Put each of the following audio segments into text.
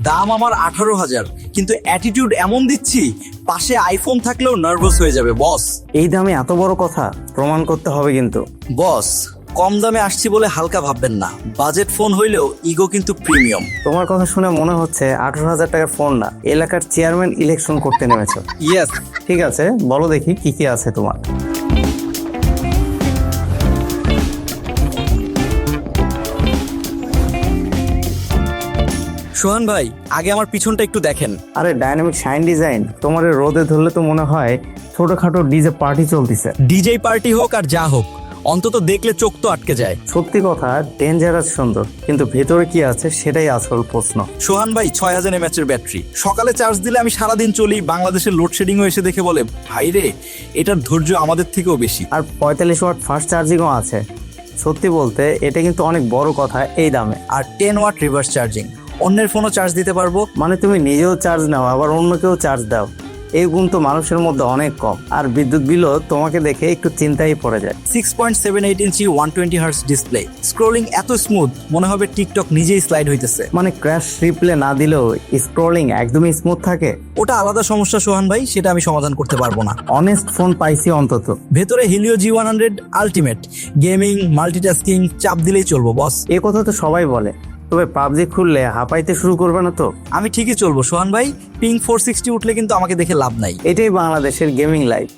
দাম আমার 18,000, কিন্তু অ্যাটিটিউড এমন দিচ্ছি পাশে আইফোন থাকলেও নার্ভাস হয়ে যাবে বস। এই দামে এত বড় কথা প্রমাণ করতে হবে কিন্তু। বস, কম দামে আসছি বলে হালকা ভাববেন না, বাজেট ফোন হইলেও ইগো কিন্তু প্রিমিয়াম। তোমার কথা শুনে মনে হচ্ছে 18,000 টাকার ফোন না, এলাকার চেয়ারম্যান ইলেকশন করতে নেমেছো। ইয়েস। ঠিক আছে, বলো দেখি কি কি আছে তোমার। সোহান ভাই, আগে আমার পিছনটা একটু দেখেন। আরে ডাইনামিক শাইন ডিজাইন, তোমার এই রোদে ধরলে তো মনে হয় ছোটখাটো ডিজে পার্টি চলতেছে। ডিজে পার্টি হোক আর যা হোক, অন্তত দেখলে চোখ তো আটকে যায়। সত্যি কথা, ডেঞ্জারাস সুন্দর, কিন্তু ভেতরে কি আছে সেটাই আসল প্রশ্ন। সোহান ভাই, 6000 mAh এর ব্যাটারি, সকালে চার্জ দিলে আমি সারাদিন চলি। বাংলাদেশের লোডশেডিংও এসে দেখে বলে, ভাই রে, এটার ধৈর্য আমাদের থেকেও বেশি। আর 45 ওয়াট ফাস্ট চার্জিংও আছে। সত্যি বলতে এটা কিন্তু অনেক বড় কথা এই দামে। আর 10 ওয়াট রিভার্স চার্জিং, অন্যের ফোনও চার্জ দিতে পারবো। মানে তুমি নিজেও চার্জ নাও আবার অন্যকেও চার্জ দাও, এই গুণ তো মানুষের মধ্যে অনেক কম। আর বিদ্যুৎ বিলও তোমাকে দেখে একটু চিন্তাই পড়ে যায়। 6.78 ইঞ্চি 120 হার্টজ ডিসপ্লে, স্ক্রোলিং এত স্মুথ মনে হবে টিকটক নিজেই স্লাইড হইতেছে। মানে ক্র্যাশ রিপ্লে না দিলেও স্ক্রলিং একদমই স্মুথ থাকে। ওটা আলাদা সমস্যা সোহান ভাই, সেটা আমি সমাধান করতে পারবো না। অনেস্ট ফোন পাইছি অন্তত। ভেতরে Helio G100 ultimate, gaming multitasking চাপ দিলেই চলবো বস। এ কথা তো সবাই বলে, তবে পাবজি খুললে হাঁপাইতে শুরু করবে না তো? আমি ঠিকই চলবো সোহান ভাই, পিং 460 উঠলে কিন্তু আমাকে দেখে লাভ নাই। এটাই বাংলাদেশের গেমিং লাইফ,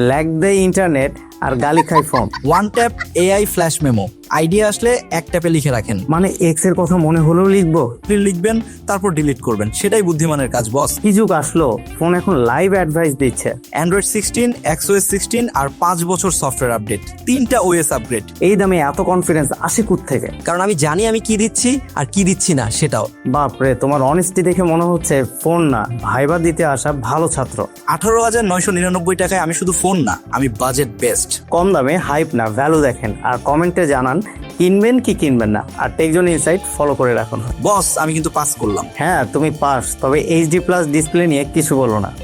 ল্যাগ দেয় ইন্টারনেট আর গালি খায় phone. One tap AI flash memo, idea আসলে এক ট্যাপে লিখে রাখেন। মানে এক্স এর কথা মনে হলেও লিখবো? আপনি লিখবেন, তারপর ডিলিট করবেন, সেটাই বুদ্ধিমানের কাজ বস। কি যুগ আসলো, ফোন এখন লাইভ অ্যাডভাইস দিচ্ছে। অ্যান্ড্রয়েড 16, XOS 16 আর 5 বছর সফটওয়্যার আপডেট, 3টা ওএস আপগ্রেড। এই দামে এত কনফিডেন্স আসে থেকে? কারণ আমি জানি আমি কি দিচ্ছি আর কি দিচ্ছি না সেটাও। বাপরে, তোমার অনেস্টি দেখে মনে হচ্ছে ফোন না, ভাইবা দিতে আসা ভালো ছাত্র। 18,999 টাকায় আমি শুধু ফোন না, আমি বাজেট বেস্ট। কম দামে হাইপ না, ভ্যালু দেখেন আর কমেন্টে জানান কিনবেন কি কিনবেন না। আর টেকজন ইনসাইট ফলো করে রাখুন। বস, আমি কিন্তু পাস করলাম। হ্যাঁ তুমি পাস, তবে HD+ ডিসপ্লে নিয়ে কিছু বলো না।